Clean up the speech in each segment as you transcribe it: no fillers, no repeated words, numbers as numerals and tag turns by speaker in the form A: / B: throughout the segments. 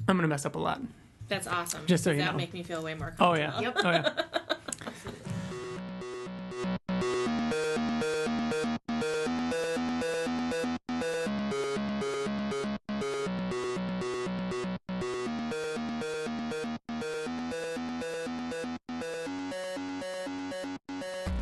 A: I'm going to mess up a lot.
B: That's awesome.
A: Just so you know.
B: That'll make me feel way more comfortable.
A: Oh, yeah.
B: Yep.
A: Oh, yeah.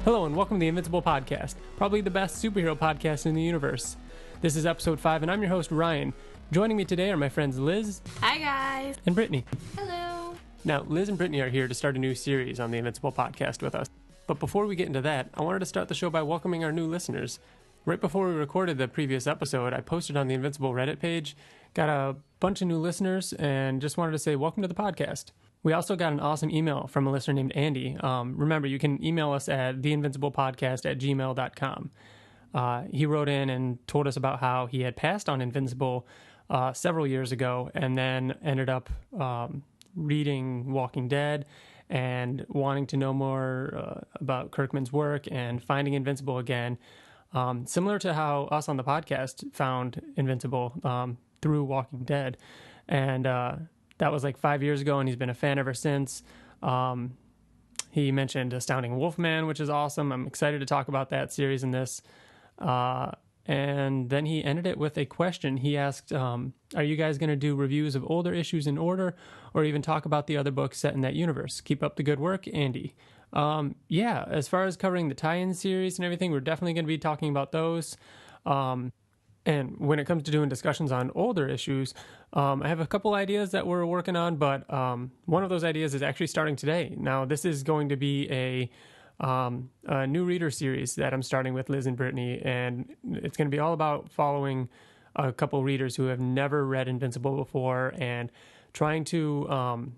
A: Hello and welcome to the Invincible podcast, probably the best superhero podcast in the universe. This is episode 5 and I'm your host Ryan. Joining me today are my friends Liz.
B: Hi guys.
A: And Brittany.
B: Hello.
A: Now, Liz and Brittany are here to start a new series on the Invincible podcast with us. But before we get into that, I wanted to start the show by welcoming our new listeners. Right before we recorded the previous episode, I posted on the Invincible Reddit page, got a bunch of new listeners, and just wanted to say welcome to the podcast. We also got an awesome email from a listener named Andy. Remember, you can email us at theinvinciblepodcast@gmail.com. He wrote in and told us about how he had passed on Invincible several years ago and then ended up reading Walking Dead and wanting to know more about Kirkman's work and finding Invincible again. Similar to how us on the podcast found Invincible through Walking Dead. And that was like 5 years ago, and he's been a fan ever since. He mentioned Astounding Wolfman, which is awesome. I'm excited to talk about that series in this. And then he ended it with a question. He asked, are you guys going to do reviews of older issues in order or even talk about the other books set in that universe? Keep up the good work, Andy. Yeah, as far as covering the tie-in series and everything, we're definitely going to be talking about those. And when it comes to doing discussions on older issues, I have a couple ideas that we're working on, but one of those ideas is actually starting today. Now, this is going to be a new reader series that I'm starting with Liz and Brittany, and it's going to be all about following a couple readers who have never read Invincible before and trying to,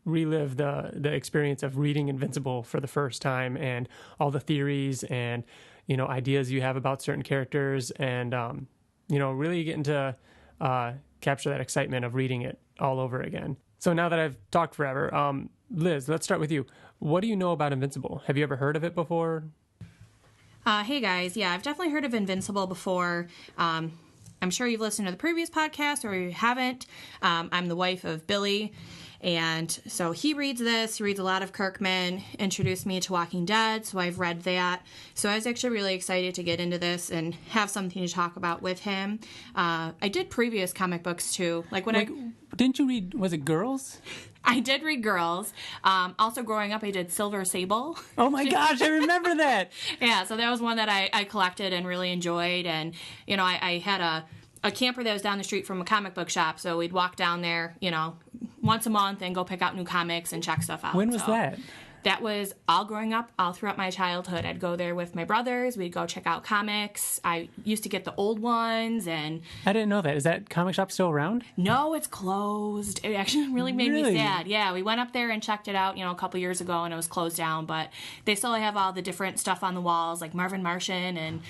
A: relive the experience of reading Invincible for the first time and all the theories and ideas you have about certain characters and, really getting to capture that excitement of reading it all over again. So now that I've talked forever, Liz, let's start with you. What do you know about Invincible? Have you ever heard of it before?
B: Hey guys. Yeah, I've definitely heard of Invincible before. I'm sure you've listened to the previous podcast or you haven't. I'm the wife of Billy. And so he reads this, he reads a lot of Kirkman, introduced me to Walking Dead, so I've read that. So I was actually really excited to get into this and have something to talk about with him. I did previous comic books too.
A: Didn't you read, was it Girls?
B: I did read Girls. Also growing up, I did Silver Sable.
A: Oh my gosh, I remember that.
B: Yeah, so that was one that I collected and really enjoyed. And, I had a camper that was down the street from a comic book shop, so we'd walk down there, once a month and go pick out new comics and check stuff out.
A: When was that?
B: That was all growing up, all throughout my childhood. I'd go there with my brothers. We'd go check out comics. I used to get the old ones. And
A: I didn't know that. Is that comic shop still around?
B: No, it's closed. It actually really made me sad. Yeah, we went up there and checked it out, a couple years ago, and it was closed down. But they still have all the different stuff on the walls, like Marvin Martian, and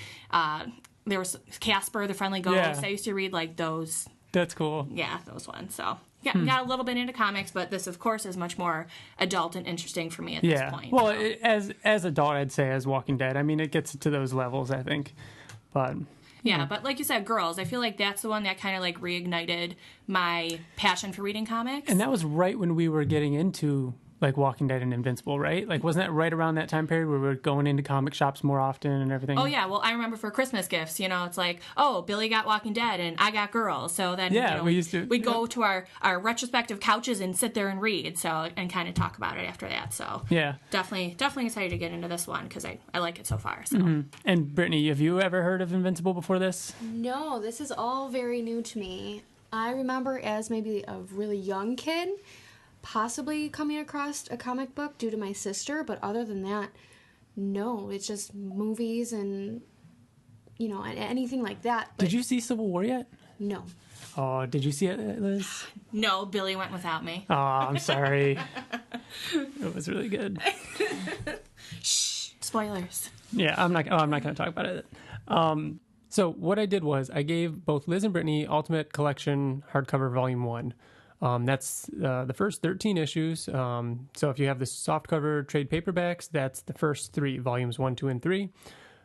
B: there was Casper the Friendly Ghost.
A: Yeah.
B: I used to read, those.
A: That's cool.
B: Yeah, those ones. So, yeah, got a little bit into comics, but this, of course, is much more adult and interesting for me at this point.
A: Well, as adult, I'd say, as Walking Dead. I mean, it gets to those levels, I think. But
B: yeah, but like you said, Girls, I feel like that's the one that kind of reignited my passion for reading comics.
A: And that was right when we were getting into Walking Dead and Invincible, right? Wasn't that right around that time period where we were going into comic shops more often and everything?
B: Oh, yeah. Well, I remember for Christmas gifts, it's like, oh, Billy got Walking Dead and I got Girls. So then, we'd go to our retrospective couches and sit there and read, and kind of talk about it after that. So,
A: yeah.
B: Definitely excited to get into this one because I like it so far. So.
A: Mm-hmm. And Brittany, have you ever heard of Invincible before this?
C: No, this is all very new to me. I remember as maybe a really young kid possibly coming across a comic book due to my sister, but other than that, no, it's just movies and anything like that. But
A: did you see Civil War yet?
C: No.
A: Oh, did you see it, Liz?
B: No, Billy went without me.
A: Oh, I'm sorry. It was really good.
B: Shh, spoilers.
A: Yeah, I'm not going to talk about it. So what I did was I gave both Liz and Brittany Ultimate Collection hardcover volume 1. That's the first 13 issues. So if you have the softcover trade paperbacks, that's the first 3, volumes 1, 2, and 3.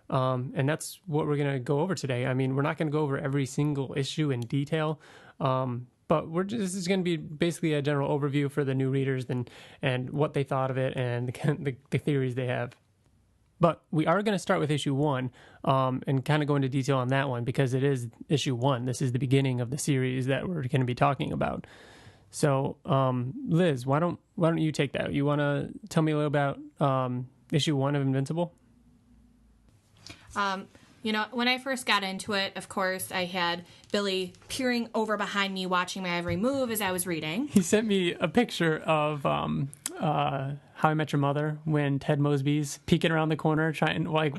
A: And that's what we're going to go over today. I mean, we're not going to go over every single issue in detail, But this is going to be basically a general overview for the new readers and what they thought of it and the theories they have. But we are going to start with issue 1 and kind of go into detail on that one because it is issue 1. This is the beginning of the series that we're going to be talking about. So, Liz, why don't you take that? You want to tell me a little about issue 1 of Invincible?
B: When I first got into it, of course, I had Billy peering over behind me, watching my every move as I was reading.
A: He sent me a picture of How I Met Your Mother when Ted Mosby's peeking around the corner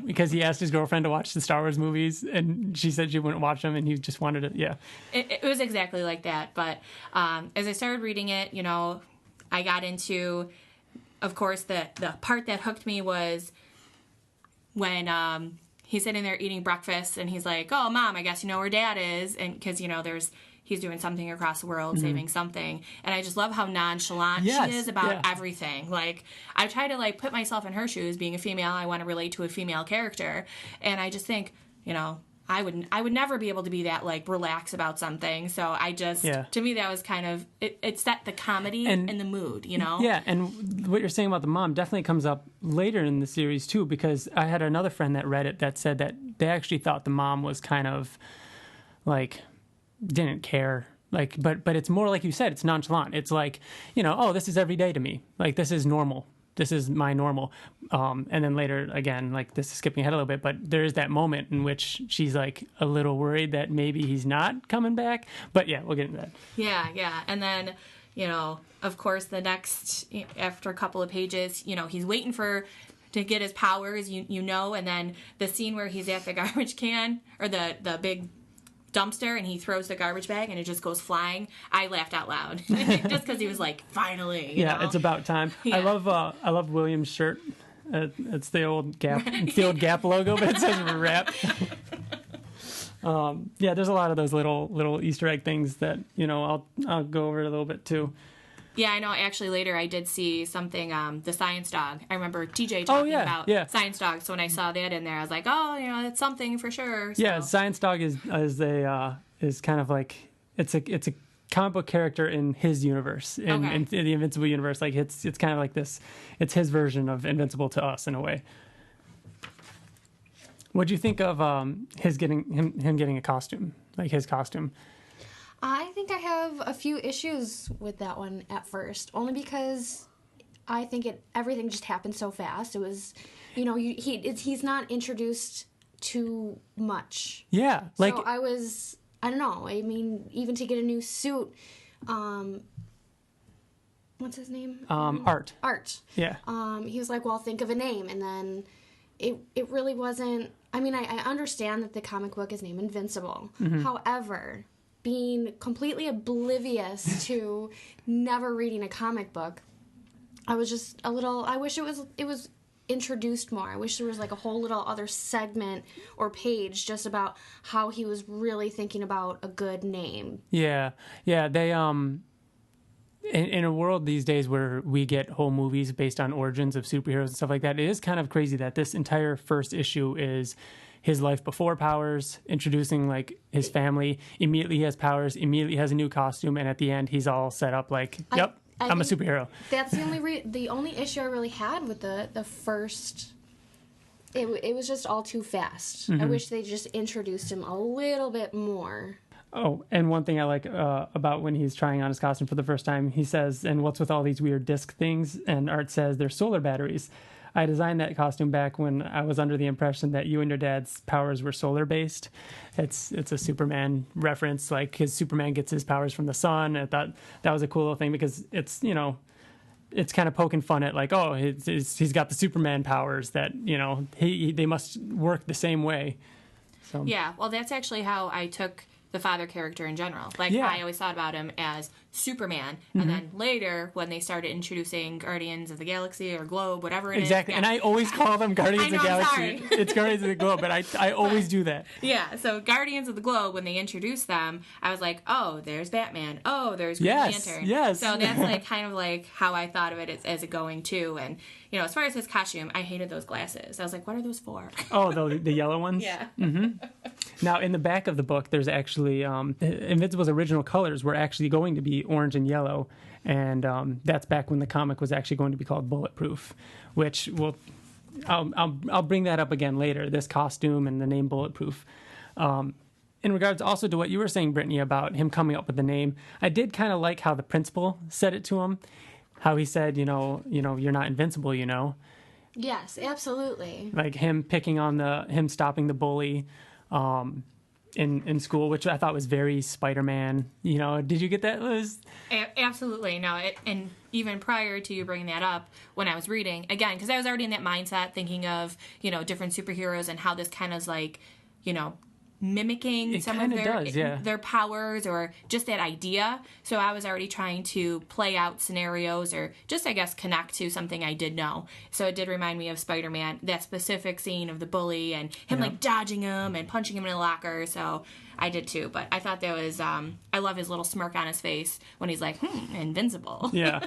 A: because he asked his girlfriend to watch the Star Wars movies, and she said she wouldn't watch them, and he just wanted to, yeah.
B: It was exactly like that, but as I started reading it, I got into, of course, the part that hooked me was when he's sitting there eating breakfast, and he's like, "Oh, Mom, I guess you know where Dad is," and because he's doing something across the world, saving something, and I just love how nonchalant she is about everything. Like, I try to put myself in her shoes. Being a female, I want to relate to a female character, and I just think, I would never be able to be that relax about something. So I just to me that was kind of it set the comedy and the mood,
A: Yeah, and what you're saying about the mom definitely comes up later in the series too, because I had another friend that read it that said that they actually thought the mom was kind of didn't care. But it's more like you said, it's nonchalant. It's like, oh, this is every day to me. This is normal. This is my normal. And then later, again, this is skipping ahead a little bit, but there is that moment in which she's a little worried that maybe he's not coming back. But yeah, we'll get into that.
B: Yeah. And then, of course, the next, after a couple of pages, he's waiting to get his powers, and then the scene where he's at the garbage can or the big dumpster and he throws the garbage bag and it just goes flying. I laughed out loud just because he was finally.
A: It's about time. Yeah. I love William's shirt. It's the old Gap logo, but it says rap. There's a lot of those little Easter egg things that I'll go over a little bit too.
B: Yeah, I know. Actually, later I did see something, the science dog. I remember TJ talking about science dog. So when I saw that in there, I was like, oh, it's something for sure. So. Yeah,
A: science dog is kind of it's a comic book character in his universe, in the Invincible universe. It's kind of like this. It's his version of Invincible to us in a way. What'd you think of him getting a costume, his costume?
C: I think I have a few issues with that one at first, only because I think everything just happened so fast. It was, he's not introduced too much.
A: Yeah,
C: so I don't know. I mean, even to get a new suit, what's his name?
A: Art.
C: Art.
A: Yeah.
C: He was like, well, think of a name, and then it really wasn't. I mean, I understand that the comic book is named Invincible. Mm-hmm. However, being completely oblivious to never reading a comic book, I was just a little. I wish it was introduced more. I wish there was a whole little other segment or page just about how he was really thinking about a good name.
A: Yeah. They in a world these days where we get whole movies based on origins of superheroes and stuff like that, it is kind of crazy that this entire first issue is his life before powers, introducing his family. Immediately he has powers, immediately has a new costume, and at the end he's all set up I'm a superhero.
C: That's the only issue I really had with the first. It was just all too fast. Mm-hmm. I wish they just introduced him a little bit more.
A: Oh, and one thing I like about when he's trying on his costume for the first time, he says, "And what's with all these weird disc things?" And Art says, "They're solar batteries." I designed that costume back when I was under the impression that you and your dad's powers were solar based. It's a Superman reference. His Superman gets his powers from the sun. I thought that was a cool little thing because it's kind of poking fun at he's got the Superman powers that they must work the same way. So
B: yeah, well, that's actually how I took the father character in general. I always thought about him as Superman, mm-hmm. and then later when they started introducing Guardians of the Galaxy or Globe, whatever it is.
A: Exactly, and I always call them Guardians of the Galaxy. It's Guardians of the Globe, but I always do that.
B: Yeah, so Guardians of the Globe, when they introduced them, I was like, oh, there's Batman. Oh, there's Green Lantern.
A: Yes.
B: So that's kind of how I thought of it as it going too. And as far as his costume, I hated those glasses. I was like, what are those for?
A: Oh, the yellow ones?
B: Yeah.
A: Mm-hmm. Now, in the back of the book, there's actually actually, Invincible's original colors were actually going to be orange and yellow, and that's back when the comic was actually going to be called Bulletproof, which I'll bring that up again later, this costume and the name Bulletproof. In regards also to what you were saying, Brittany, about him coming up with the name, I did kind of like how the principal said it to him, how he said, you're not invincible,
C: Yes, absolutely.
A: Like him picking on him stopping the bully in school, which I thought was very Spider-Man. Did you get that, Liz?
B: Absolutely. No, and even prior to you bringing that up, when I was reading, again, because I was already in that mindset thinking of, different superheroes and how this kind of like, mimicking some of their powers or just that idea. So I was already trying to play out scenarios or just, I guess, connect to something I did know. So it did remind me of Spider-Man, that specific scene of the bully and him like dodging him and punching him in a locker. So I did too. But I thought that was, I love his little smirk on his face when he's like, invincible.
A: Yeah.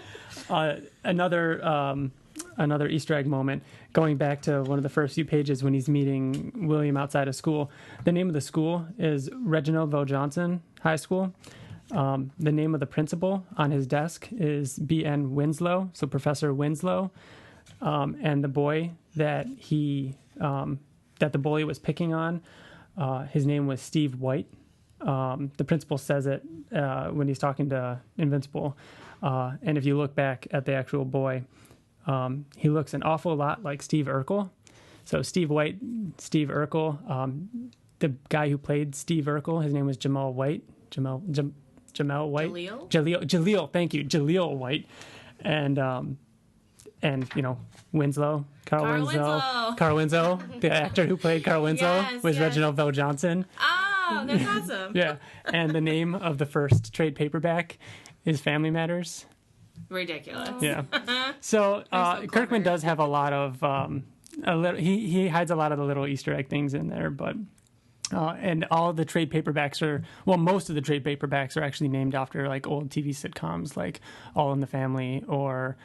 A: Another Easter egg moment, going back to one of the first few pages when he's meeting William outside of school. The name of the school is Reginald Vo Johnson High School. The name of the principal on his desk is B.N. Winslow, so Professor Winslow. And the boy that that the bully was picking on, his name was Steve White. The principal says it when he's talking to Invincible. And if you look back at the actual boy, he looks an awful lot like Steve Urkel. So Steve White, Steve Urkel, the guy who played Steve Urkel, his name was Jamal White. Jamel White. Jaleel, thank you. Jaleel White. And Winslow, Carl Winslow, the actor who played Carl Winslow was Reginald Vo Johnson.
B: Oh, that's awesome.
A: Yeah. And the name of the first trade paperback is Family Matters.
B: Ridiculous.
A: Yeah. So Kirkman does have a lot of he hides a lot of the little Easter egg things in there, but and all the trade paperbacks most of the trade paperbacks are actually named after like old TV sitcoms like All in the Family or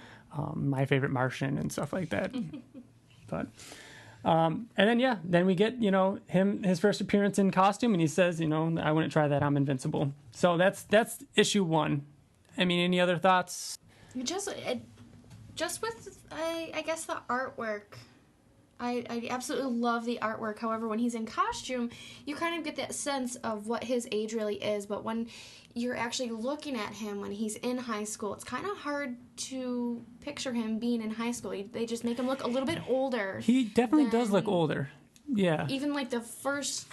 A: My Favorite Martian and stuff like that. But and then we get his first appearance in costume, and he says, I wouldn't try that, I'm invincible. So that's issue 1. I mean, any other thoughts?
C: Just with, I guess, the artwork. I absolutely love the artwork. However, when he's in costume, you kind of get that sense of what his age really is. But when you're actually looking at him when he's in high school, it's kind of hard to picture him being in high school. They just make him look a little bit older.
A: He definitely does look older. Yeah.
C: Even like the first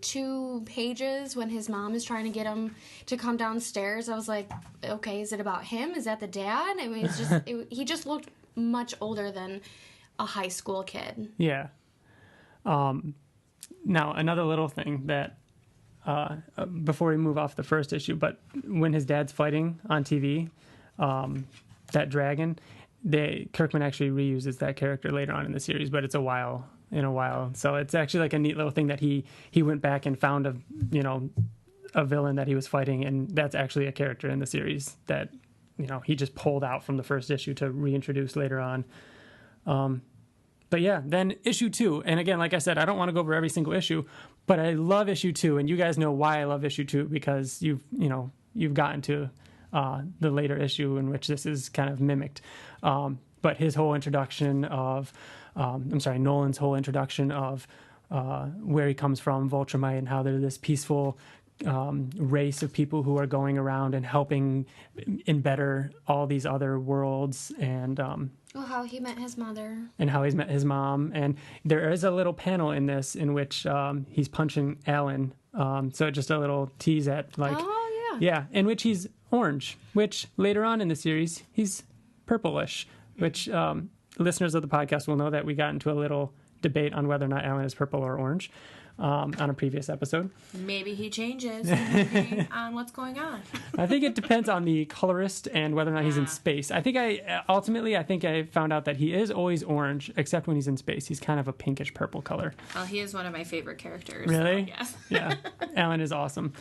C: 2 pages when his mom is trying to get him to come downstairs, I was like, okay, is it about him? Is that the dad? I mean, it's just he just looked much older than a high school kid.
A: Yeah. Now another little thing that before we move off the first issue, but when his dad's fighting on TV, that dragon, Kirkman actually reuses that character later on in the series, but it's a while. So it's actually like a neat little thing that he went back and found a villain that he was fighting, and that's actually a character in the series that he just pulled out from the first issue to reintroduce later on. But yeah, then issue 2, and again, like I said, I don't want to go over every single issue, but I love issue 2, and you guys know why I love issue 2, because you've gotten to the later issue in which this is kind of mimicked. But his whole introduction of Nolan's whole introduction of where he comes from, Viltrumite, and how they're this peaceful race of people who are going around and helping better all these other worlds, and
C: how he met his mother.
A: And how he's met his mom. And there is a little panel in this in which he's punching Alan. So just a little tease at like...
C: Oh, yeah.
A: Yeah, in which he's orange, which later on in the series, he's purplish, which... listeners of the podcast will know that we got into a little debate on whether or not Alan is purple or orange on a previous episode.
B: Maybe he changes depending on what's going on.
A: I think it depends on the colorist and whether or not he's in space. I think I found out that he is always orange, except when he's in space. He's kind of a pinkish purple color.
B: Well, he is one of my favorite characters.
A: Really?
B: So, yes.
A: Yeah. Alan is awesome.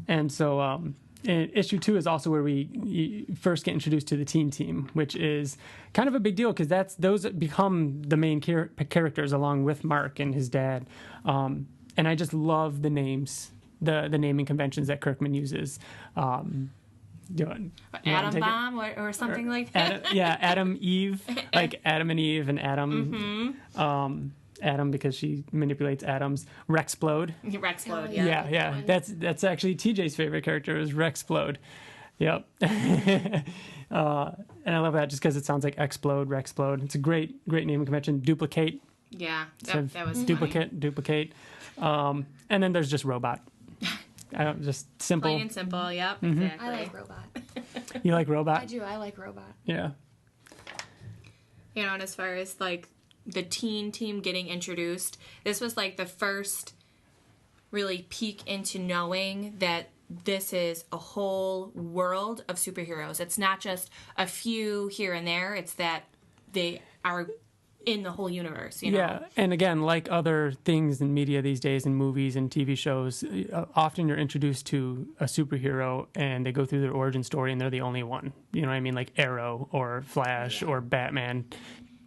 A: And so... And issue 2 is also where we first get introduced to the teen team, which is kind of a big deal because those become the main characters along with Mark and his dad. And and I just love the names, the naming conventions that Kirkman uses.
B: Atom Bomb or something like that.
A: Adam, Eve, like Adam and Eve, and Adam. Adam because she manipulates atoms. Rexplode.
B: Rexplode,
A: Yeah. That's actually TJ's favorite character is Rexplode. Yep. And I love that just because it sounds like explode, Rexplode. It's a great naming convention. Duplicate.
B: Yeah, that was
A: Duplicate. And then there's just robot. Just simple.
B: Plain and simple, yep, exactly.
C: I like robot.
A: You like robot?
C: I do. I like robot.
A: Yeah.
B: You know, and as far as like the teen team getting introduced, this was like the first really peek into knowing that this is a whole world of superheroes. It's not just a few here and there. It's that they are in the whole universe, you know?
A: Yeah, and again, like other things in media these days, in movies and TV shows, often you're introduced to a superhero and they go through their origin story and they're the only one. You know what I mean? Like Arrow or Flash or Batman,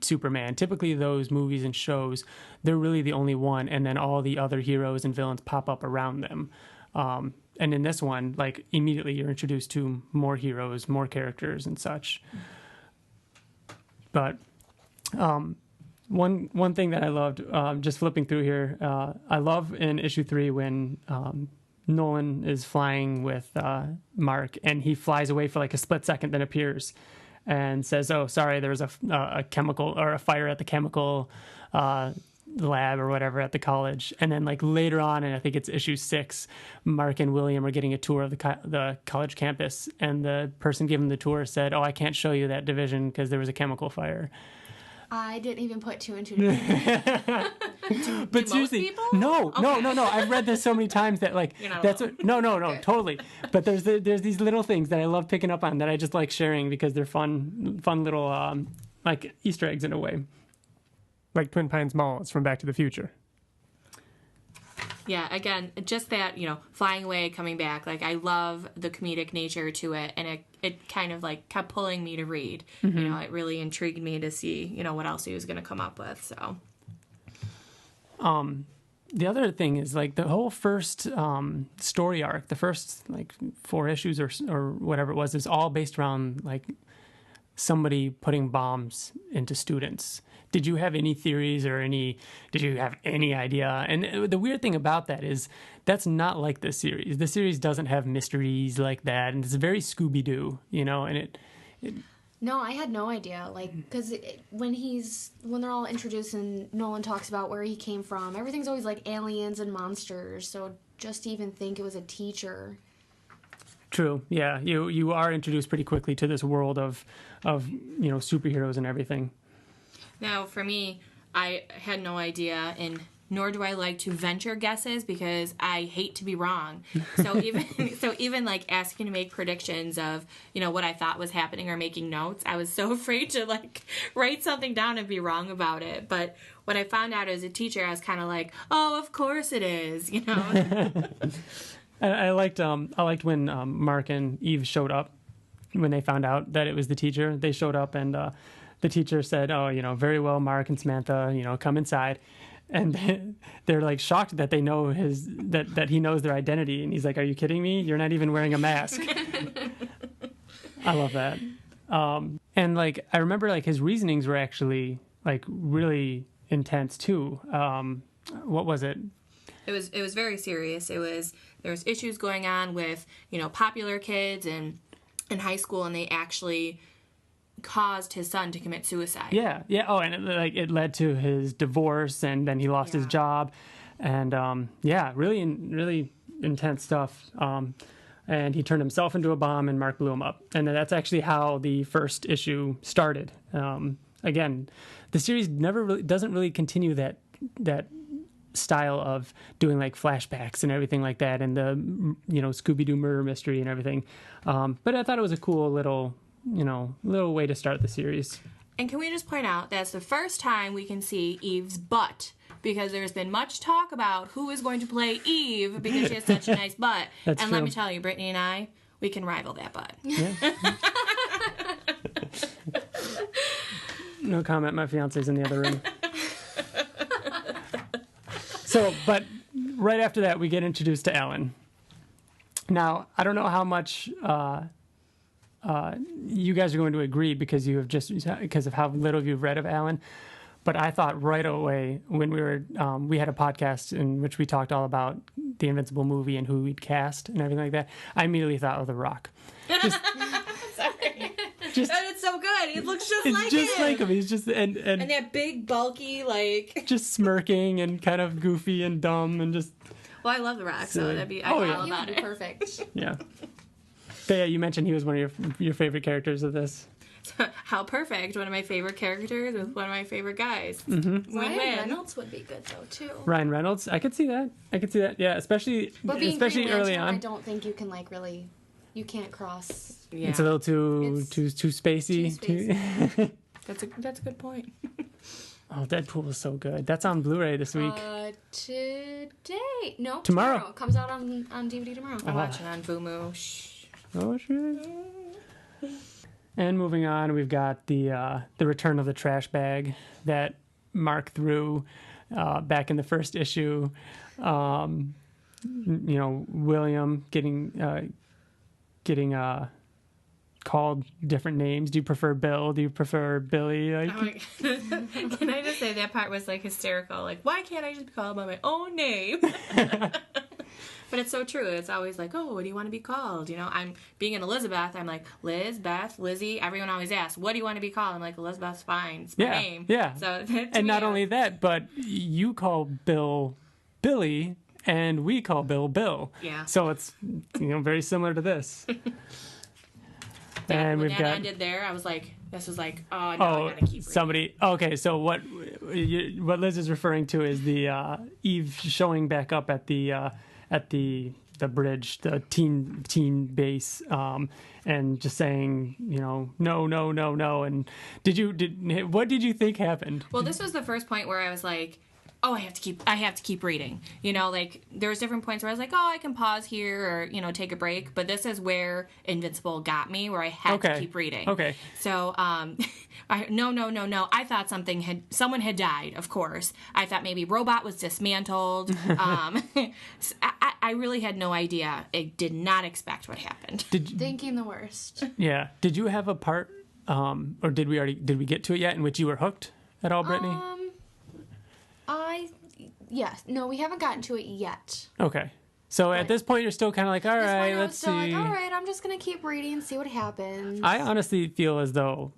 A: Superman. Typically those movies and shows, they're really the only one, and then all the other heroes and villains pop up around them. And in this one, like immediately you're introduced to more heroes, more characters and such. But one thing that I loved, just flipping through here, I love in issue 3 when Nolan is flying with Mark, and he flies away for like a split second, then appears and says, "Oh, sorry, there was a chemical or a fire at the chemical lab or whatever at the college." And then like later on, and I think it's issue 6, Mark and William are getting a tour of the college campus, and the person giving the tour said, "Oh, I can't show you that division because there was a chemical fire."
C: I didn't even put 2 and 2 together.
A: But seriously, no. I've read this so many times that like that's what, no, totally. But there's these little things that I love picking up on that I just like sharing because they're fun little like Easter eggs in a way.
D: Like Twin Pines Mall is from Back to the Future.
B: Yeah, again, just that, you know, flying away, coming back. Like, I love the comedic nature to it, and it kind of, like, kept pulling me to read. Mm-hmm. You know, it really intrigued me to see, you know, what else he was going to come up with, so.
A: The other thing is, like, the whole first story arc, the first, like, 4 issues or whatever it was, is all based around, like, somebody putting bombs into students. Did you have any theories or did you have any idea? And the weird thing about that is that's not like the series. The series doesn't have mysteries like that, and it's very Scooby-Doo, you know, and it
C: No, I had no idea. Like, because when they're all introduced and Nolan talks about where he came from, everything's always like aliens and monsters. So just to even think it was a teacher.
A: True. Yeah, you are introduced pretty quickly to this world of you know, superheroes and everything.
B: Now, for me, I had no idea, and nor do I like to venture guesses because I hate to be wrong. So even like asking to make predictions of, you know, what I thought was happening or making notes, I was so afraid to like write something down and be wrong about it. But when I found out as a teacher, I was kind of like, oh, of course it is, you know.
A: I liked when Mark and Eve showed up when they found out that it was the teacher. They showed up and the teacher said, "Oh, you know, very well, Mark and Samantha, you know, come inside." And they're like shocked that they know that he knows their identity. And he's like, "Are you kidding me? You're not even wearing a mask." I love that. And like, I remember like his reasonings were actually like really intense too. What was it?
B: It was very serious. There was issues going on with, you know, popular kids and in high school, and they actually caused his son to commit suicide. Yeah.
A: Oh, and it led to his divorce, and then he lost his job, and really intense stuff. And he turned himself into a bomb, and Mark blew him up, and that's actually how the first issue started. Again, the series doesn't really continue that style of doing like flashbacks and everything like that, and the, you know, Scooby-Doo murder mystery and everything. But I thought it was a cool little way to start the series.
B: And can we just point out that's the first time we can see Eve's butt, because there's been much talk about who is going to play Eve because she has such a nice butt.
A: That's
B: and
A: true.
B: Let me tell you, Brittany and I, we can rival that butt.
A: Yeah. No comment. My fiance's in the other room. So, but right after that, we get introduced to Alan. Now, I don't know how much you guys are going to agree because of how little you've read of Alan. But I thought right away when we had a podcast in which we talked all about the Invincible movie and who we'd cast and everything like that. I immediately thought of The Rock.
B: Sorry. It's so good. He looks just like him.
A: It's just like him. He's just and
B: that big, bulky, like
A: just smirking and kind of goofy and dumb and just.
B: Well, I love The Rock, so that'd be
C: He
B: about
C: would be
B: it.
C: perfect.
A: Yeah. But yeah, you mentioned he was one of your favorite characters of this.
B: How perfect. One of my favorite characters with one of my favorite guys.
A: Mm-hmm.
C: Ryan Reynolds would be good though too.
A: Ryan Reynolds, I could see that. Yeah, especially
C: Green
A: early
C: Lantern,
A: on.
C: I don't think you can really. You can't cross.
B: Yeah.
A: It's a little too spacey.
C: Too spacey.
B: That's a good point.
A: Oh, Deadpool was so good. That's on Blu-ray this week.
C: Today? No,
A: Tomorrow.
C: It comes out on DVD tomorrow.
B: I'm watching on Vumu. Shh.
A: Oh shit. And moving on, we've got the return of the trash bag that Mark threw back in the first issue. William getting called different names. Do you prefer Bill? Do you prefer Billy?
B: Can I just say that part was hysterical? Why can't I just be called by my own name? But it's so true. It's always what do you want to be called? I'm being an Elizabeth. I'm like, Liz, Beth, Lizzie. Everyone always asks, what do you want to be called? I'm like, Elizabeth's fine. It's my name.
A: Yeah.
B: So
A: and not only that, but you call Bill Billy, and we call Bill Bill.
B: Yeah.
A: So it's very similar to this. And
B: when
A: we've
B: that
A: got
B: ended there, I was like, this is I gotta keep reading.
A: Somebody. Okay, so what Liz is referring to is the Eve showing back up at the bridge, the teen base, and just saying, no. And what did you think happened?
B: Well, this was the first point where I was like, oh, I have to keep reading. There's different points where I was like, oh, I can pause here or, take a break. But this is where Invincible got me, where I had to keep reading.
A: Okay.
B: So, no. I thought someone had died, of course. I thought maybe Robot was dismantled. I really had no idea. I did not expect what happened.
C: Thinking the worst.
A: Yeah. Did you have a part, or did we get to it yet, in which you were hooked at all, Brittany?
C: Yes. No, we haven't gotten to it yet.
A: Okay. So at this point, you're still kind of like, all right, let's see.
C: All right, I'm just going to keep reading and see what happens.
A: I honestly feel as though,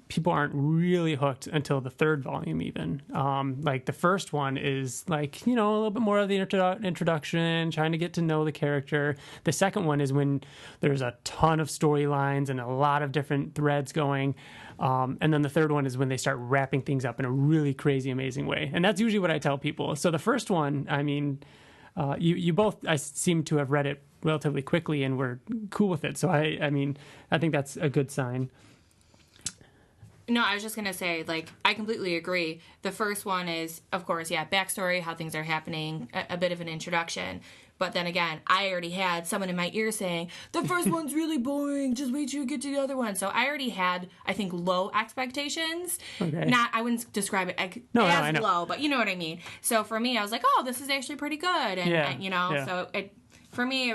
A: people aren't really hooked until the third volume even. The first one is, a little bit more of the introduction, trying to get to know the character. The second one is when there's a ton of storylines and a lot of different threads going. And then the third one is when they start wrapping things up in a really crazy, amazing way. And that's usually what I tell people. So the first one, I mean, you both, I seem to have read it relatively quickly and were cool with it. So I think that's a good sign.
B: No, I was just going to say, I completely agree. The first one is, of course, backstory, how things are happening, a bit of an introduction. But then again, I already had someone in my ear saying, the first one's really boring, just wait till you get to the other one. So I already had, I think, low expectations.
A: Okay.
B: I wouldn't describe it as low, but you know what I mean. So for me, I was like, oh, this is actually pretty good. So for me,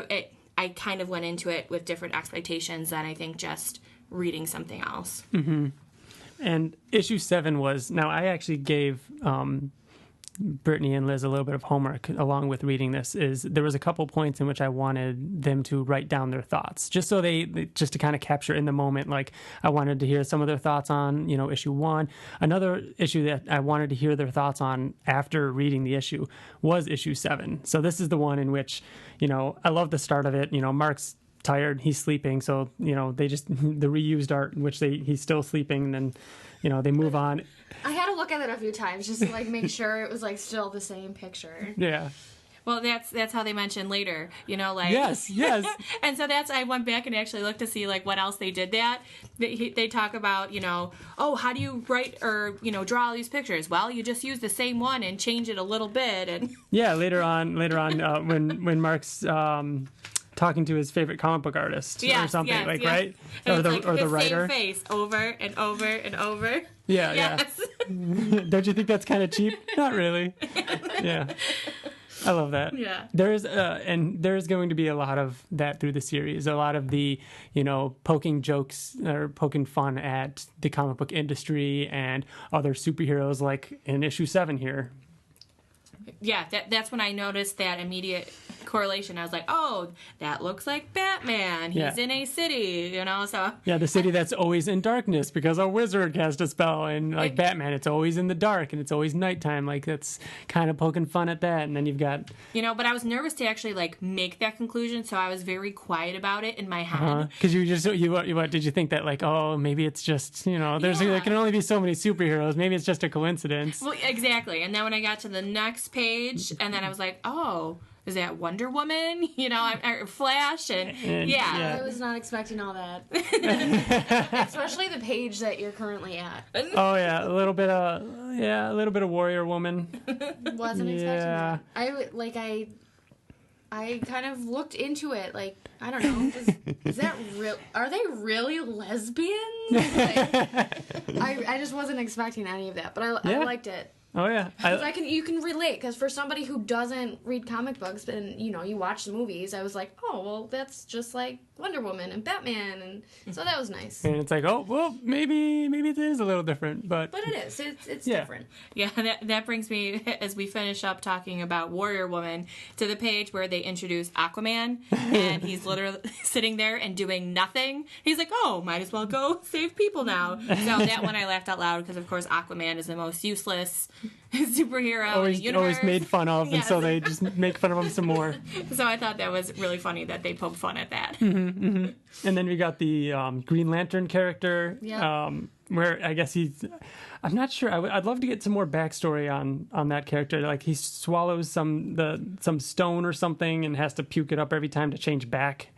B: I kind of went into it with different expectations than I think just reading something else.
A: Mm-hmm. And issue 7 was, now I actually gave Brittany and Liz a little bit of homework along with reading this. Is there was a couple points in which I wanted them to write down their thoughts, just so just to kind of capture in the moment. I wanted to hear some of their thoughts on, issue 1. Another issue that I wanted to hear their thoughts on after reading the issue was issue 7. So this is the one in which, I love the start of it. Mark's tired, he's sleeping, so they just the reused art in which he's still sleeping, and then they move on.
C: I had to look at it a few times just to make sure it was still the same picture.
A: Yeah.
B: Well, that's how they mention later,
A: Yes.
B: And so I went back and actually looked to see what else they did that. They talk about, oh, how do you write or draw all these pictures? Well, you just use the same one and change it a little bit, and
A: yeah. Later on, when Mark's talking to his favorite comic book artist or something, right?
B: And
A: or the writer.
B: Same face over and over and over.
A: Yeah,
B: yes.
A: yeah. Don't you think that's kind of cheap? Not really. Yeah. I love that.
B: Yeah.
A: There's going to be a lot of that through the series. A lot of the, poking jokes or poking fun at the comic book industry and other superheroes, like in issue 7 here.
B: Yeah, that's when I noticed that immediate correlation. I was like, oh, that looks like Batman. He's in a city, so.
A: Yeah, the city that's always in darkness because a wizard cast a spell. And like Batman, it's always in the dark and it's always nighttime. Like, that's kind of poking fun at that. And then you've got...
B: but I was nervous to actually, make that conclusion, so I was very quiet about it in my head.
A: Because what did you think that, like, oh, maybe it's just, there can only be so many superheroes. Maybe it's just a coincidence.
B: Well, exactly. And then when I got to the next page, and then I was like, oh... Is that Wonder Woman? Or Flash? And yeah.
C: I was not expecting all that. Especially the page that you're currently at.
A: Oh, yeah. A little bit of Warrior Woman.
C: Wasn't expecting that. I kind of looked into it. Like, I don't know. Is that real? Are they really lesbians? I just wasn't expecting any of that. But I liked it.
A: Oh yeah,
C: you can relate, because for somebody who doesn't read comic books and you watch the movies, I was like, oh well, that's just like Wonder Woman and Batman, and so that was nice.
A: And it's like, oh well, maybe it is a little different, but
C: it is. It's different.
B: Yeah, that brings me, as we finish up talking about Warrior Woman, to the page where they introduce Aquaman, and he's literally sitting there and doing nothing. He's like, oh, might as well go save people now. So that one I laughed out loud because of course Aquaman is the most useless superhero in the universe.
A: Always made fun of, and so they just make fun of him some more.
B: So I thought that was really funny that they poked fun at that.
A: Mm-hmm. And then we got the Green Lantern character, where I guess I'm not sure. I'd love to get some more backstory on that character. Like, he swallows some stone or something and has to puke it up every time to change back.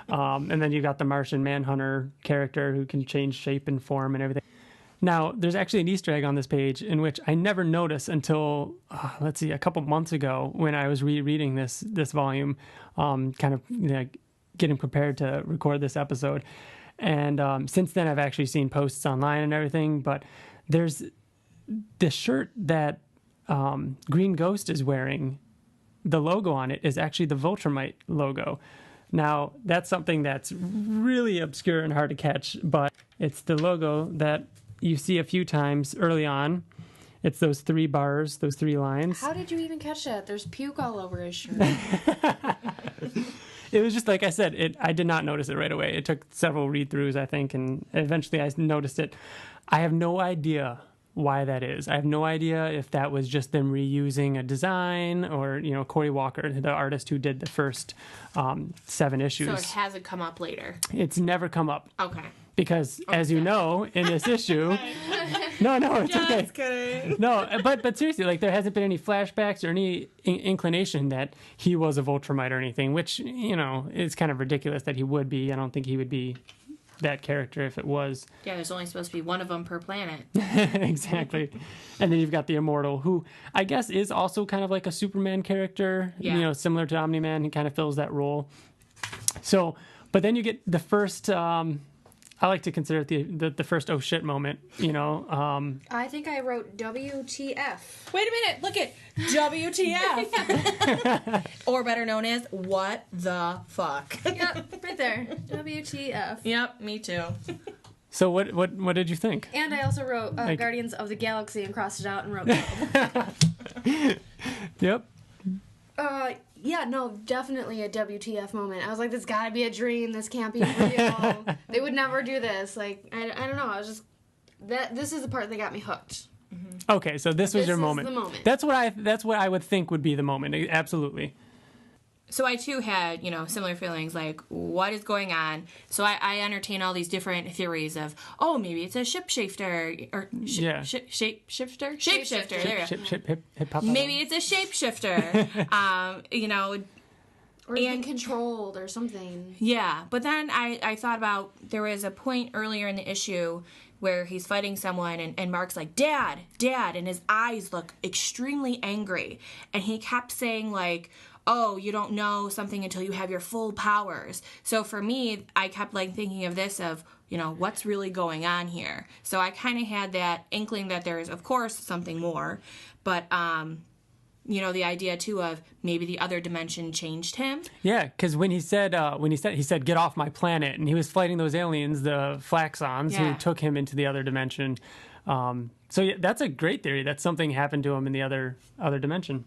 A: And then you got the Martian Manhunter character who can change shape and form and everything. Now, there's actually an Easter egg on this page in which I never noticed until, a couple months ago when I was rereading this volume, kind of getting prepared to record this episode. And since then, I've actually seen posts online and everything. But there's the shirt that Green Ghost is wearing. The logo on it is actually the Viltrumite logo. Now, that's something that's really obscure and hard to catch, but it's the logo that you see a few times early on. It's those 3 bars, those 3 lines.
C: How did you even catch that? There's puke all over his shirt.
A: It was just, like I said, I did not notice it right away. It took several read-throughs, I think, and eventually I noticed it. I have no idea why that is. I have no idea if that was just them reusing a design or, Cory Walker, the artist who did the first 7 issues.
B: So it hasn't come up later?
A: It's never come up.
B: Okay.
A: Because, as you know, in this issue... No, it's
B: just
A: okay.
B: Kidding.
A: No, but seriously, there hasn't been any flashbacks or any inclination that he was a Viltrumite or anything, which, is kind of ridiculous that he would be. I don't think he would be that character if it was.
B: Yeah, there's only supposed to be one of them per planet.
A: Exactly. And then you've got the Immortal, who I guess is also kind of like a Superman character, similar to Omni-Man. He kind of fills that role. So, but then you get the first... I like to consider it the first oh shit moment,
C: I think I wrote WTF.
B: Wait a minute, look at WTF. Or better known as what the fuck.
C: Yep, right there. WTF.
B: Yep, me too.
A: So what did you think?
C: And I also wrote Guardians of the Galaxy and crossed it out and wrote
A: Yep.
C: Yeah, no, definitely a WTF moment. I was like, this gotta be a dream. This can't be real. They would never do this. Like, I don't know. I was just... This is the part that got me hooked.
A: Mm-hmm. Okay, so this was your moment.
C: This is the moment.
A: That's what I would think would be the moment. Absolutely.
B: So I, too, had, similar feelings, like, what is going on? So I entertain all these different theories of, oh, maybe it's a shapeshifter, or shapeshifter? Shapeshifter, there we go. Maybe it's a shapeshifter,
C: Or being controlled or something.
B: Yeah, but then I thought about, there was a point earlier in the issue where he's fighting someone, and Mark's like, Dad, and his eyes look extremely angry. And he kept saying, like, oh, you don't know something until you have your full powers. So for me, I kept thinking of this of, what's really going on here. So I kind of had that inkling that there is, of course, something more. But the idea too of maybe the other dimension changed him.
A: Yeah, because when he said get off my planet, and he was fighting those aliens, the Flaxons, who took him into the other dimension. So yeah, that's a great theory that something happened to him in the other dimension.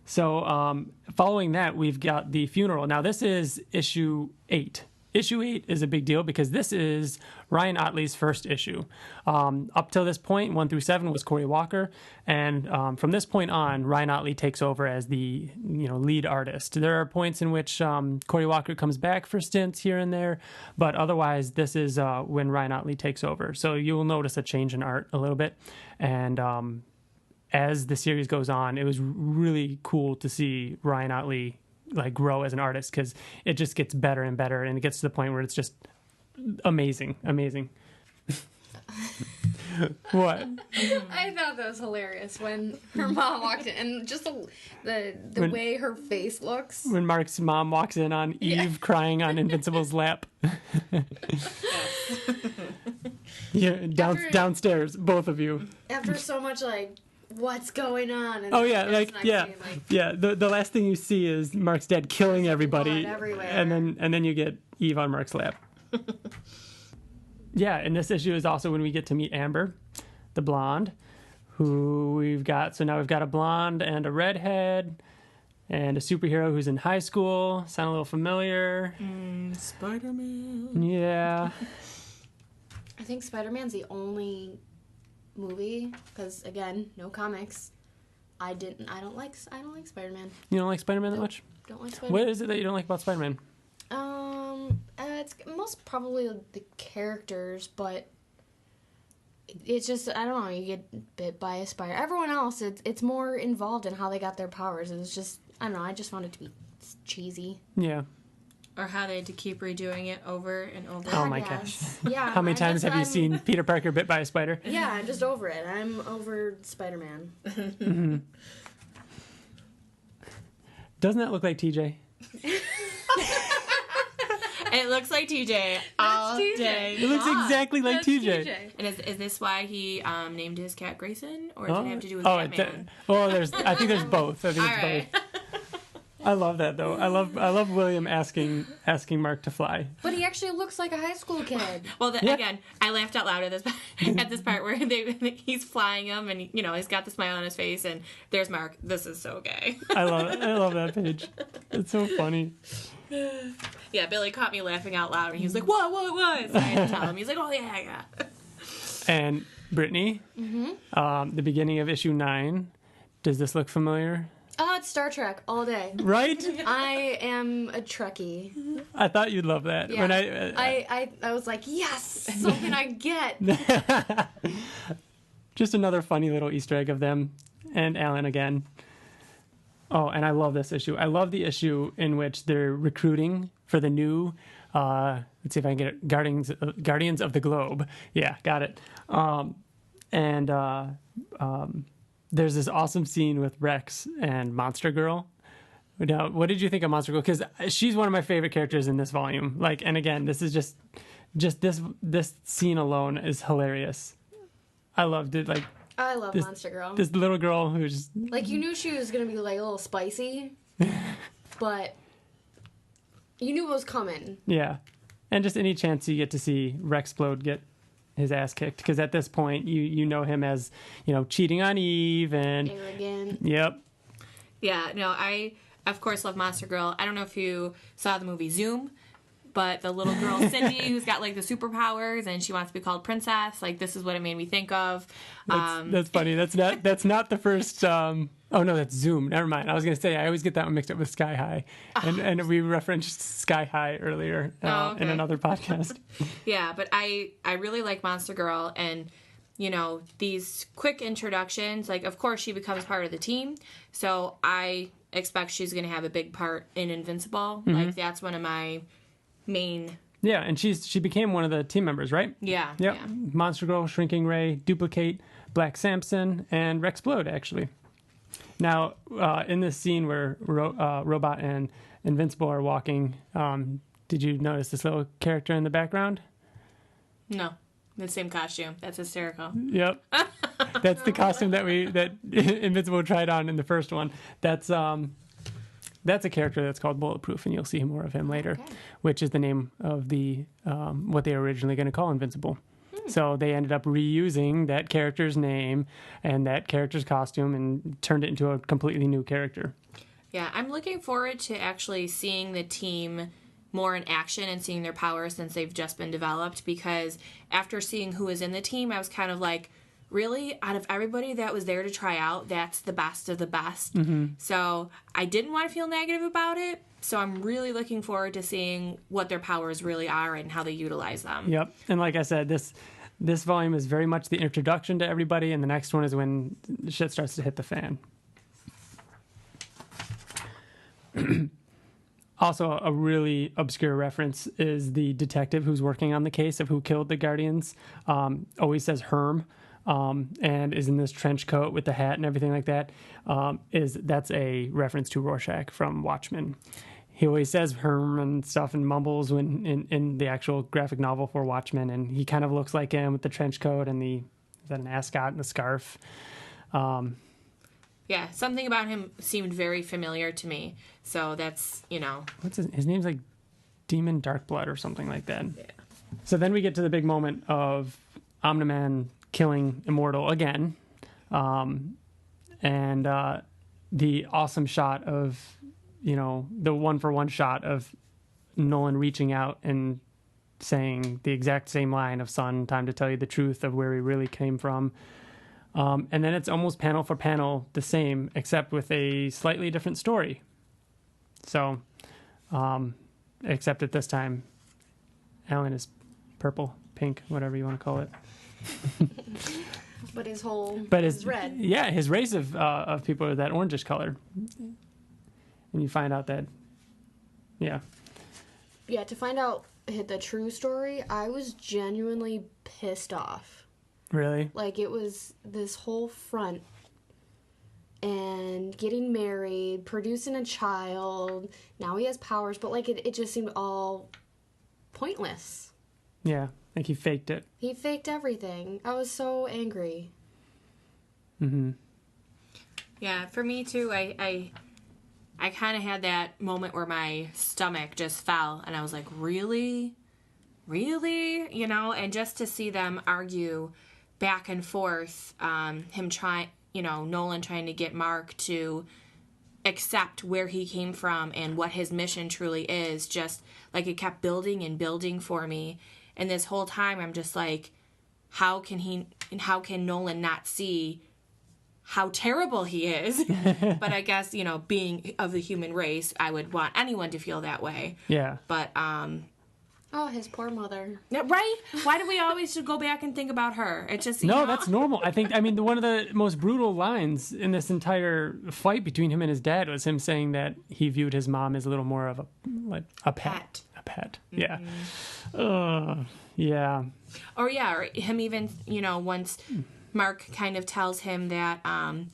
A: So following that, we've got the funeral. Now this is issue 8. Issue 8 is a big deal because this is Ryan Ottley's first issue. Up till this point, 1 through 7 was Cory Walker, and from this point on, Ryan Ottley takes over as the lead artist. There are points in which Cory Walker comes back for stints here and there, but otherwise, this is when Ryan Ottley takes over. So you will notice a change in art a little bit, and as the series goes on, it was really cool to see Ryan Ottley grow as an artist, because it just gets better and better, and it gets to the point where it's just amazing. What?
C: I thought that was hilarious when her mom walked in, and just the way her face looks.
A: When Mark's mom walks in on Eve crying on Invincible's lap. Downstairs, both of you.
C: After so much what's going on? And
A: the last thing you see is Mark's dad killing everybody,
C: everywhere.
A: and then you get Eve on Mark's lap. Yeah, and this issue is also when we get to meet Amber, the blonde, who we've got. So now we've got a blonde and a redhead, and a superhero who's in high school. Sound a little familiar?
B: Spider-Man.
A: Yeah.
C: I think Spider-Man's the only movie, because again, no comics. I don't like Spider-Man.
A: You don't like Spider-Man that much?
C: Don't like Spider-Man.
A: What is it that you don't like about Spider-Man?
C: It's most probably the characters, but it's just, I don't know, you get bit by a spider. Everyone else, it's more involved in how they got their powers. It's just, I don't know, I just found it to be cheesy.
A: Yeah.
B: Or how they had to keep redoing it over and over.
A: Oh my gosh.
C: Yeah.
A: How many times have you seen Peter Parker bit by a spider?
C: Yeah, I'm just over it. I'm over Spider-Man.
A: Mm-hmm. Doesn't that look like TJ?
B: It looks like TJ all day.
A: It looks exactly like TJ.
B: And is this why he named his cat Grayson, or does it have to do with Batman?
A: I think there's both. I think it's both. I love that though. I love William asking Mark to fly.
C: But he actually looks like a high school kid.
B: Well, again, I laughed out loud at this part where he's flying him, and he's got the smile on his face, and there's Mark. This is so gay.
A: I love that page. It's so funny.
B: Yeah, Billy caught me laughing out loud, and he was like, "What?" So I had to tell him. He's like, "Oh yeah."
A: And Brittany, the beginning of issue 9. Does this look familiar?
C: It's Star Trek all day.
A: Right?
C: I am a Trekkie.
A: I thought you'd love that.
C: Yeah.
A: When
C: I was like, yes, something I get.
A: Just another funny little Easter egg of them and Alan again. Oh, and I love this issue. I love the issue in which they're recruiting for the new, let's see if I can get it, Guardians of the Globe. Yeah, got it. There's this awesome scene with Rex and Monster Girl. Now, what did you think of Monster Girl? Because she's one of my favorite characters in this volume. And again, this is just this scene alone is hilarious. I loved it.
C: I love Monster Girl.
A: This little girl who's
C: you knew she was gonna be a little spicy, but you knew it was coming.
A: Yeah, and just any chance you get to see Rexplode get his ass kicked, because at this point you know him as cheating on Eve and
C: arrogant.
A: Yep.
B: Yeah, no, I of course love Monster Girl. I don't know if you saw the movie Zoom, but the little girl Cindy who's got the superpowers and she wants to be called princess, this is what it made me think of.
A: That's funny. That's not the first. Oh no, that's Zoom. Never mind. I was gonna say I always get that one mixed up with Sky High, and we referenced Sky High earlier in another podcast.
B: Yeah, but I really like Monster Girl, and these quick introductions. Of course she becomes part of the team, so I expect she's gonna have a big part in Invincible.
A: Mm-hmm.
B: That's one of my main.
A: Yeah, and she became one of the team members, right?
B: Yeah.
A: Yep.
B: Yeah.
A: Monster Girl, Shrinking Ray, Duplicate, Black Samson, and Rexplode, actually. Now, in this scene where Robot and Invincible are walking, did you notice this little character in the background?
B: No. The same costume. That's hysterical.
A: Yep. That's the costume that Invincible tried on in the first one. That's a character that's called Bulletproof, and you'll see more of him later, which is the name of the what they were originally going to call Invincible. So they ended up reusing that character's name and that character's costume and turned it into a completely new character.
B: Yeah, I'm looking forward to actually seeing the team more in action and seeing their powers since they've just been developed, because after seeing who was in the team, I was kind of like, really, out of everybody that was there to try out, that's the best of the best. Mm-hmm. So I didn't want to feel negative about it. So I'm really looking forward to seeing what their powers really are and how they utilize them.
A: Yep. And like I said, this volume is very much the introduction to everybody, and the next one is when shit starts to hit the fan. Also, a really obscure reference is the detective who's working on the case of who killed the Guardians. Always says Herm, and is in this trench coat with the hat and everything like that. That's a reference to Rorschach from Watchmen. He always says Herm and stuff and mumbles when in the actual graphic novel for Watchmen, and he kind of looks like him with the trench coat and is that an ascot and the scarf.
B: Yeah, something about him seemed very familiar to me. So that's,
A: What's his name's like Demon Darkblood or something like that.
B: Yeah.
A: So then we get to the big moment of Omni-Man killing Immortal again. And the awesome shot of, the one-for-one shot of Nolan reaching out and saying the exact same line of, "Son, time to tell you the truth of where we really came from." And then it's almost panel for panel the same, except with a slightly different story. So, except at this time, Alan is purple, pink, whatever you want to call it.
C: But his whole
A: his
C: red.
A: Yeah, his race of people are that orangish color. And you find out that, yeah.
C: Yeah, to find out the true story, I was genuinely pissed off.
A: Really?
C: Like, it was this whole front, and getting married, producing a child, now he has powers, but, like, it just seemed all pointless.
A: Yeah, like he faked it.
C: He faked everything. I was so angry.
A: Mm-hmm.
B: Yeah, for me, too, I kind of had that moment where my stomach just fell, and I was like, really? Really? And just to see them argue back and forth, Nolan trying to get Mark to accept where he came from and what his mission truly is, just like it kept building and building for me. And this whole time I'm just like, how can Nolan not see how terrible he is? But I guess, being of the human race, I would want anyone to feel that way.
A: Yeah.
B: But,
C: Oh, his poor mother.
B: right? Why do we always should go back and think about her? It's just
A: No, that's normal. One of the most brutal lines in this entire fight between him and his dad was him saying that he viewed his mom as a little more of a pet. A pet. Yeah. Yeah.
B: Or him even, once Mark kind of tells him that, I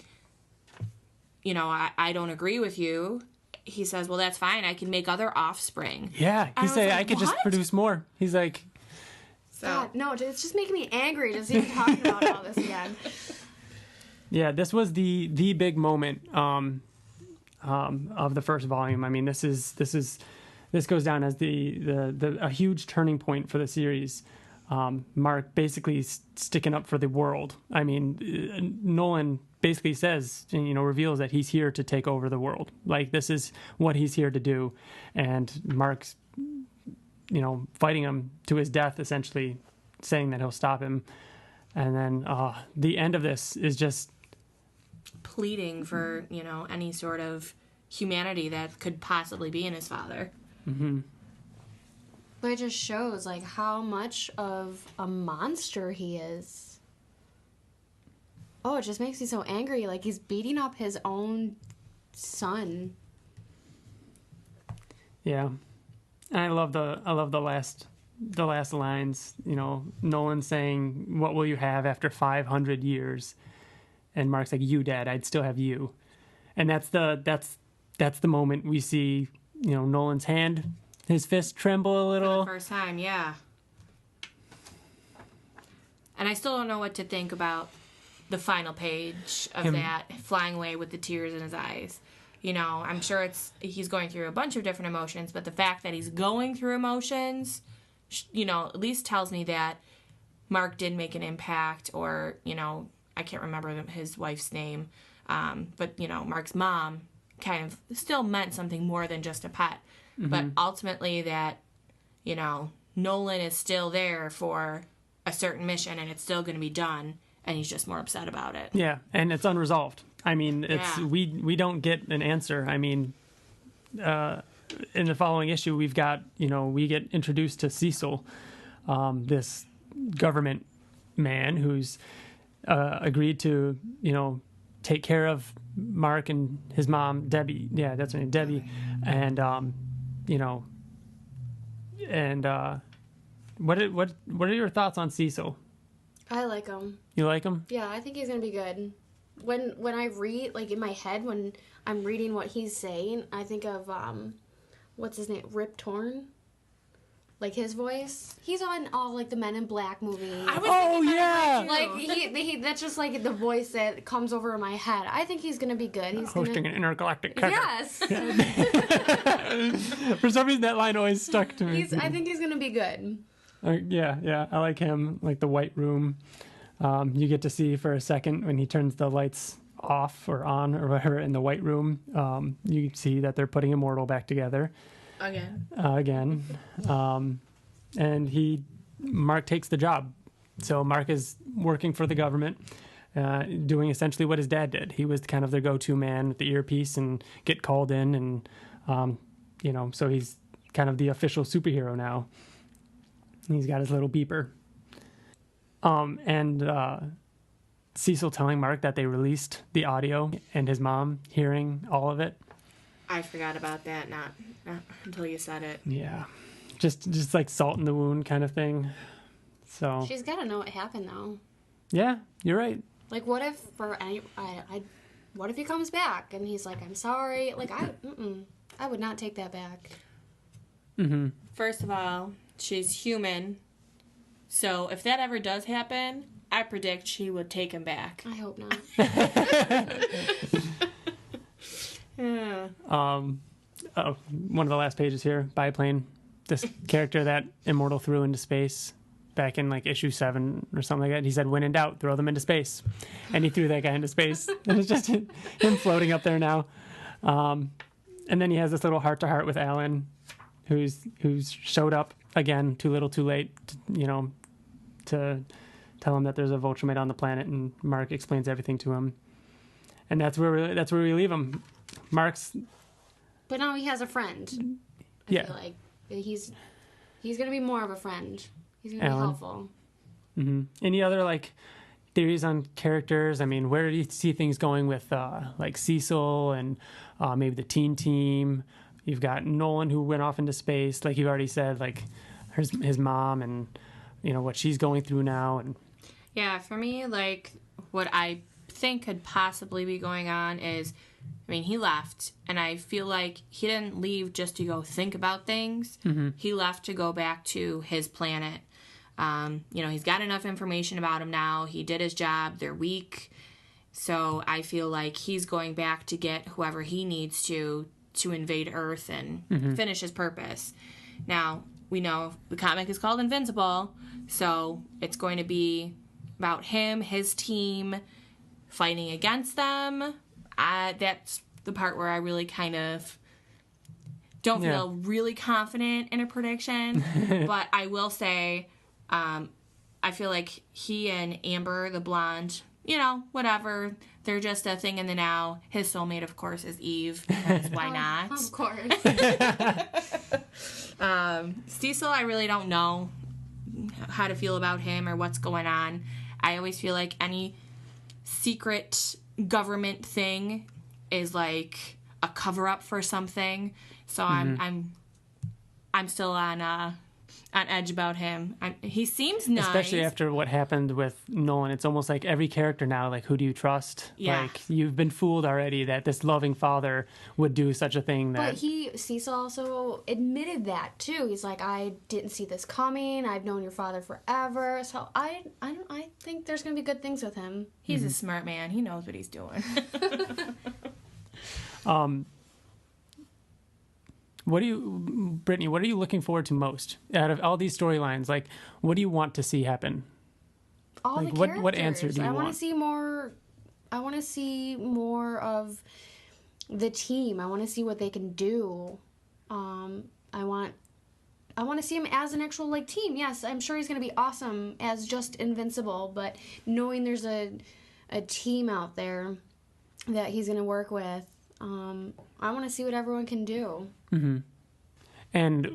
B: don't agree with you. He says, well, that's fine. I can make other offspring.
A: Yeah. He said, I could just produce more. He's like...
C: God, no, it's just making me angry just even talking about all this again.
A: Yeah, this was the big moment of the first volume. I mean, this goes down as a huge turning point for the series. Mark basically sticking up for the world. I mean, Nolan basically says, reveals that he's here to take over the world. Like, this is what he's here to do. And Mark's, fighting him to his death, essentially saying that he'll stop him. And then the end of this is just
B: pleading for, any sort of humanity that could possibly be in his father.
A: Mm-hmm.
C: But it just shows, like, how much of a monster he is. Oh, it just makes me so angry. Like, he's beating up his own son.
A: Yeah. And I love the last lines, Nolan saying, "What will you have after 500 years?" And Mark's like, "You, Dad, I'd still have you." And that's the moment we see, Nolan's hand, his fist tremble a little.
B: For the first time, yeah. And I still don't know what to think about the final page of that, flying away with the tears in his eyes. You know, I'm sure he's going through a bunch of different emotions, but the fact that he's going through emotions, you know, at least tells me that Mark did make an impact, or, you know, I can't remember his wife's name, but, you know, Mark's mom kind of still meant something more than just a pet. Mm-hmm. But ultimately that, you know, Nolan is still there for a certain mission and it's still going to be done, and he's just more upset about it.
A: Yeah, and it's unresolved. I mean, we don't get an answer. I mean, in the following issue, we get introduced to Cecil, this government man who's agreed to, you know, take care of Mark and his mom, Debbie. Yeah, that's her name, Debbie. And, you know, and what are your thoughts on Cecil?
C: I like him.
A: You like him?
C: Yeah, I think he's going to be good. When I read, like, in my head, when I'm reading what he's saying, I think of, what's his name? Rip Torn? Like, his voice. He's on all, like, the Men in Black movies.
A: Yeah!
C: Like, he that's just, like, the voice that comes over in my head. I think he's going to be good. He's
A: hosting an intergalactic cutter.
C: Yes!
A: For some reason, that line always stuck to me.
C: I think he's going to be good.
A: Yeah, I like him. Like the White Room. You get to see for a second when he turns the lights off or on or whatever in the White Room. You see that they're putting Immortal back together. Again. And Mark takes the job. So Mark is working for the government, doing essentially what his dad did. He was kind of the go-to man with the earpiece and get called in. And, you know, so he's kind of the official superhero now. He's got his little beeper. And Cecil telling Mark that they released the audio and his mom hearing all of it.
B: I forgot about that, not until you said it.
A: Yeah. Just like salt in the wound kind of thing. So
C: she's got to know what happened, though.
A: Yeah, you're right.
C: Like, what if what if he comes back and he's like, I'm sorry? Like, I would not take that back.
A: Mm-hmm.
B: First of all, she's human. So if that ever does happen, I predict she would take him back.
C: I hope not.
B: Yeah.
A: One of the last pages here, Biplane. This character that Immortal threw into space back in like issue 7 or something like that. He said, when in doubt, throw them into space. And he threw that guy into space. And it's just him floating up there now. And then he has this little heart-to-heart with Alan, who's showed up again, too little, too late, to tell him that there's a Vulture on the planet, and Mark explains everything to him. And that's where we leave him. Mark's...
C: But now he has a friend. I feel like he's going to be more of a friend. He's going to be helpful.
A: Mm-hmm. Any other, like, theories on characters? I mean, where do you see things going with, like, Cecil and maybe the teen team? You've got Nolan, who went off into space, like you already said, like his mom and, you know, what she's going through now. And
B: yeah, for me, like, what I think could possibly be going on is, I mean, he left, and I feel like he didn't leave just to go think about things. Mm-hmm. He left to go back to his planet. You know, he's got enough information about him now. He did his job. They're weak. So I feel like he's going back to get whoever he needs to invade Earth and finish his purpose. Now, we know the comic is called Invincible, so it's going to be about him, his team, fighting against them. That's the part where I really kind of don't feel really confident in a prediction. But I will say, I feel like he and Amber, the blonde, you know, whatever. They're just a thing in the now. His soulmate, of course, is Eve, because why not?
C: Of course.
B: Cecil, I really don't know how to feel about him or what's going on. I always feel like any secret government thing is like a cover-up for something. So I'm still on on edge about him. He seems nice.
A: Especially after what happened with Nolan. It's almost like every character now, like, who do you trust?
B: Yeah.
A: Like, you've been fooled already that this loving father would do such a thing. That.
C: But Cecil also admitted that, too. He's like, I didn't see this coming. I've known your father forever. So I think there's going to be good things with him.
B: He's a smart man. He knows what he's doing.
A: Brittany, what are you looking forward to most out of all these storylines? Like, what do you want to see happen?
C: All
A: like,
C: the characters.
A: what answer do you want?
C: I want to see more of the team. I want to see what they can do. I want to see him as an actual like team. Yes, I'm sure he's going to be awesome as just Invincible, but knowing there's a team out there that he's going to work with, I want to see what everyone can do.
A: Mm-hmm. And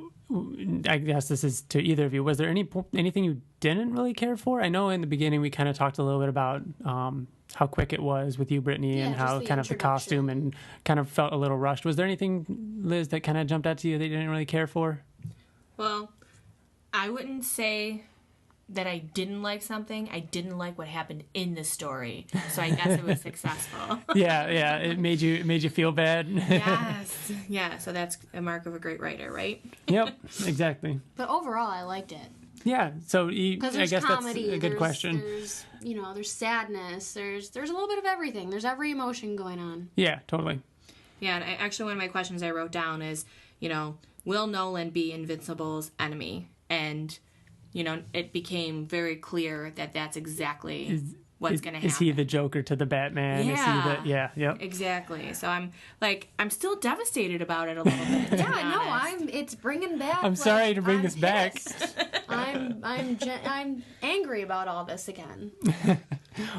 A: I guess this is to either of you. Was there anything you didn't really care for? I know in the beginning we kind of talked a little bit about how quick it was with you, Brittany, and how kind of the costume and kind of felt a little rushed. Was there anything, Liz, that kind of jumped out to you that you didn't really care for?
B: Well, I wouldn't say that I didn't like something. I didn't like what happened in the story, so I guess it was successful.
A: Yeah, it made you feel bad.
B: Yes, yeah. So that's a mark of a great writer, right?
A: Yep, exactly.
C: But overall, I liked it.
A: Yeah, so I guess
C: comedy,
A: that's a good question.
C: There's sadness. There's a little bit of everything. There's every emotion going on.
A: Yeah, totally.
B: Yeah, and actually one of my questions I wrote down is, will Nolan be Invincible's enemy? And it became very clear that that's exactly what's going to happen.
A: Is he the Joker to the Batman?
B: Yeah.
A: Yep.
B: Exactly. So I'm still devastated about it a little bit.
C: Yeah, it's bringing back.
A: I'm sorry to bring this back.
C: I'm angry about all this again.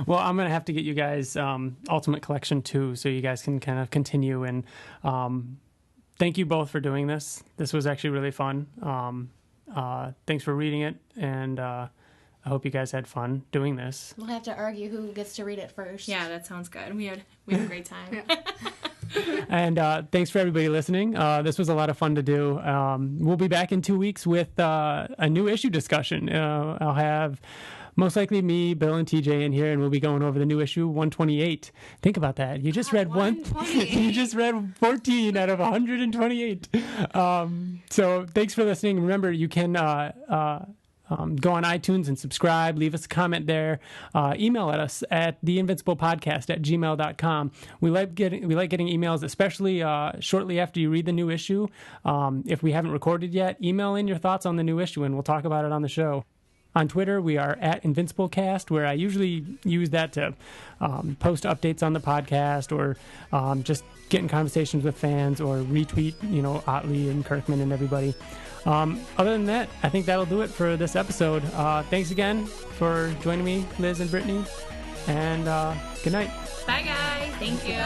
A: Well, I'm going to have to get you guys Ultimate Collection 2 so you guys can kind of continue. And thank you both for doing this. This was actually really fun. Thanks for reading it, and I hope you guys had fun doing this.
C: We'll have to argue who gets to read it first.
B: Yeah, that sounds good. We had a great time.
A: And thanks for everybody listening. This was a lot of fun to do. We'll be back in 2 weeks with a new issue discussion. I'll have most likely me, Bill, and TJ in here, and we'll be going over the new issue 128. Think about that. You just read 128. You just read 14 out of 128. So thanks for listening. Remember, you can go on iTunes and subscribe. Leave us a comment there. Email at us at theinvinciblepodcast@gmail.com. We like getting emails, especially shortly after you read the new issue. If we haven't recorded yet, email in your thoughts on the new issue, and we'll talk about it on the show. On Twitter, we are at InvincibleCast, where I usually use that to post updates on the podcast or just get in conversations with fans or retweet, Ottley and Kirkman and everybody. Other than that, I think that'll do it for this episode. Thanks again for joining me, Liz and Brittany, and good night.
B: Bye, guys. Thank you.